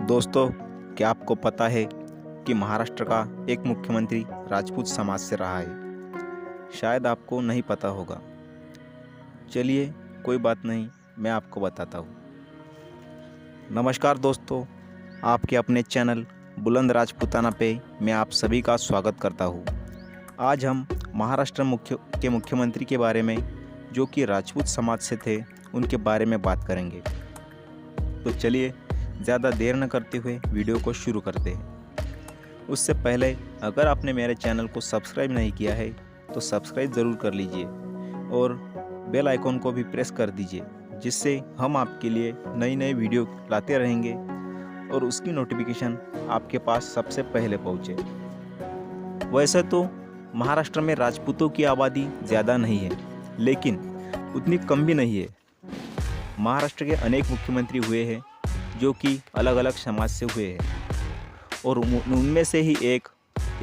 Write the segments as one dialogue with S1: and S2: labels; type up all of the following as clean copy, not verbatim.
S1: दोस्तों, क्या आपको पता है कि महाराष्ट्र का एक मुख्यमंत्री राजपूत समाज से रहा है? शायद आपको नहीं पता होगा। चलिए, कोई बात नहीं, मैं आपको बताता हूँ। नमस्कार दोस्तों, आपके अपने चैनल बुलंद राजपूताना पे मैं आप सभी का स्वागत करता हूँ। आज हम महाराष्ट्र मुख्यमंत्री के बारे में, जो कि राजपूत समाज से थे, उनके बारे में बात करेंगे। तो चलिए, ज़्यादा देर न करते हुए वीडियो को शुरू करते हैं। उससे पहले अगर आपने मेरे चैनल को सब्सक्राइब नहीं किया है तो सब्सक्राइब ज़रूर कर लीजिए और बेल आइकॉन को भी प्रेस कर दीजिए, जिससे हम आपके लिए नई नई वीडियो लाते रहेंगे और उसकी नोटिफिकेशन आपके पास सबसे पहले पहुंचे। वैसे तो महाराष्ट्र में राजपूतों की आबादी ज़्यादा नहीं है, लेकिन उतनी कम भी नहीं है। महाराष्ट्र के अनेक मुख्यमंत्री हुए हैं जो कि अलग अलग समाज से हुए हैं और उनमें से ही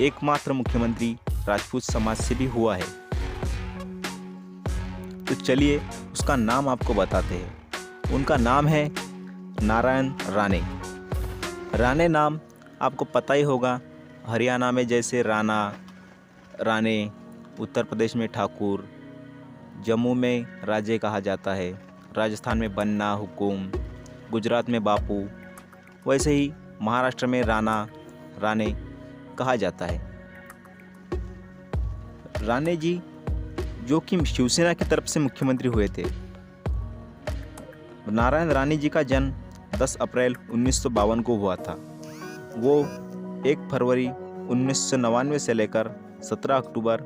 S1: एकमात्र मुख्यमंत्री राजपूत समाज से भी हुआ है। तो चलिए उसका नाम आपको बताते हैं। उनका नाम है नारायण राणे। राणे नाम आपको पता ही होगा। हरियाणा में जैसे राणा, राणे, उत्तर प्रदेश में ठाकुर, जम्मू में राजे कहा जाता है, राजस्थान में बन्ना, हुकुम, गुजरात में बापू, वैसे ही महाराष्ट्र में राणा, राणे कहा जाता है। राणे जी जो कि शिवसेना की तरफ से मुख्यमंत्री हुए थे। नारायण राणे जी का जन्म 10 अप्रैल 1952 को हुआ था। वो 1 फरवरी 1999 से लेकर 17 अक्टूबर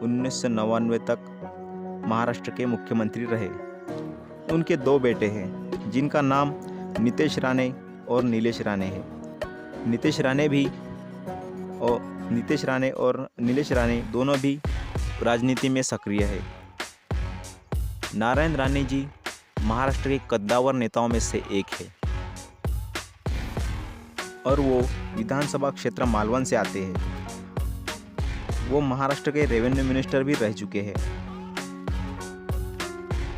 S1: 1999 तक महाराष्ट्र के मुख्यमंत्री रहे। उनके 2 बेटे हैं जिनका नाम नीतेश राणे और नीलेश राणे है। नीतेश राणे और नीलेश राणे दोनों भी राजनीति में सक्रिय है। नारायण राणे जी महाराष्ट्र के कद्दावर नेताओं में से एक है और वो विधानसभा क्षेत्र मालवण से आते हैं। वो महाराष्ट्र के रेवेन्यू मिनिस्टर भी रह चुके हैं।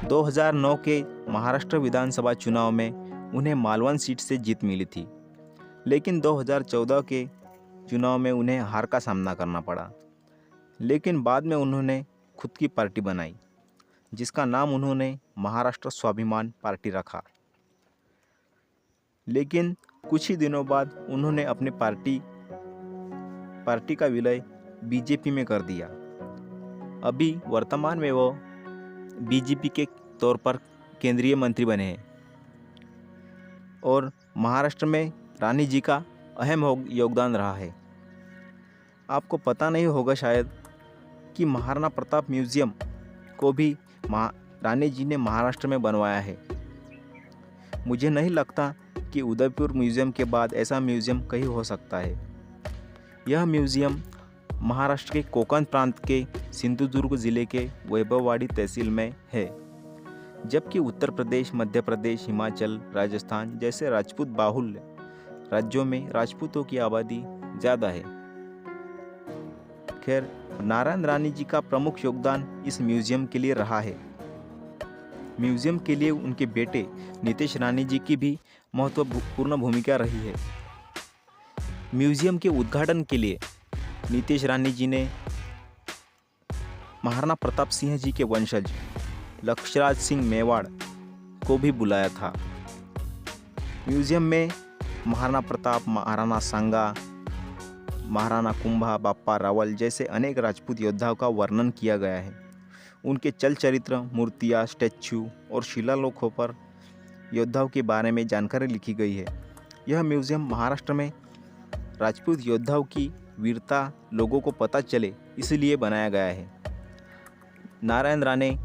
S1: 2009 के महाराष्ट्र विधानसभा चुनाव में उन्हें मालवण सीट से जीत मिली थी, लेकिन 2014 के चुनाव में उन्हें हार का सामना करना पड़ा। लेकिन बाद में उन्होंने खुद की पार्टी बनाई, जिसका नाम उन्होंने महाराष्ट्र स्वाभिमान पार्टी रखा। लेकिन कुछ ही दिनों बाद उन्होंने अपनी पार्टी का विलय बीजेपी में कर दिया। अभी वर्तमान में वो बीजेपी के तौर पर केंद्रीय मंत्री बने हैं और महाराष्ट्र में राणे जी का अहम योगदान रहा है। आपको पता नहीं होगा शायद कि महाराणा प्रताप म्यूजियम को भी राणे जी ने महाराष्ट्र में बनवाया है। मुझे नहीं लगता कि उदयपुर म्यूजियम के बाद ऐसा म्यूजियम कहीं हो सकता है। यह म्यूजियम महाराष्ट्र के कोकण प्रांत के सिंधुदुर्ग जिले के वैभववाड़ी तहसील में है, जबकि उत्तर प्रदेश, मध्य प्रदेश, हिमाचल, राजस्थान जैसे राजपूत बाहुल्य राज्यों में राजपूतों की आबादी ज़्यादा है। खैर, नारायण राणे जी का प्रमुख योगदान इस म्यूजियम के लिए रहा है। म्यूजियम के लिए उनके बेटे नीतेश राणे जी की भी महत्वपूर्ण भूमिका रही है। म्यूजियम के उद्घाटन के लिए नीतेश राणे जी ने महाराणा प्रताप सिंह जी के वंशज लक्षराज सिंह मेवाड़ को भी बुलाया था। म्यूजियम में महाराणा प्रताप, महाराणा सांगा, महाराणा कुंभा, बाप्पा रावल जैसे अनेक राजपूत योद्धाओं का वर्णन किया गया है। उनके चल चरित्र, मूर्तियाँ, स्टैच्यू और शिलालेखों पर योद्धाओं के बारे में जानकारी लिखी गई है। यह म्यूजियम महाराष्ट्र में राजपूत योद्धाओं की वीरता लोगों को पता चले इसलिए बनाया गया है। नारायण राणे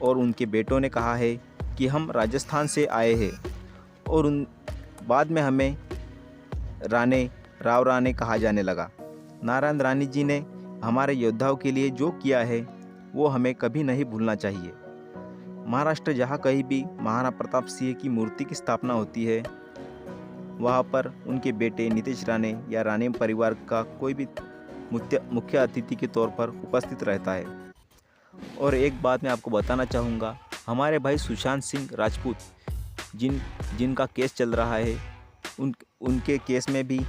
S1: और उनके बेटों ने कहा है कि हम राजस्थान से आए हैं और बाद में हमें राव राणे कहा जाने लगा। नारायण राणे जी ने हमारे योद्धाओं के लिए जो किया है वो हमें कभी नहीं भूलना चाहिए। महाराष्ट्र जहाँ कहीं भी महाराणा प्रताप सिंह की मूर्ति की स्थापना होती है, वहाँ पर उनके बेटे नीतेश राणे या राणे परिवार का कोई भी मुख्य अतिथि के तौर पर उपस्थित रहता है। और एक बात मैं आपको बताना चाहूँगा, हमारे भाई सुशांत सिंह राजपूत जिनका केस चल रहा है, उनके केस में भी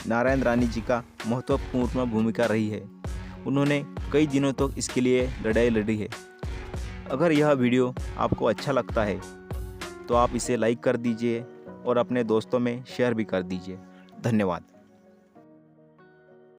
S1: नारायण राणे जी का महत्वपूर्ण भूमिका रही है। उन्होंने कई दिनों तक इसके लिए लड़ाई लड़ी है। अगर यह वीडियो आपको अच्छा लगता है तो आप इसे लाइक कर दीजिए और अपने दोस्तों में शेयर भी कर दीजिए। धन्यवाद।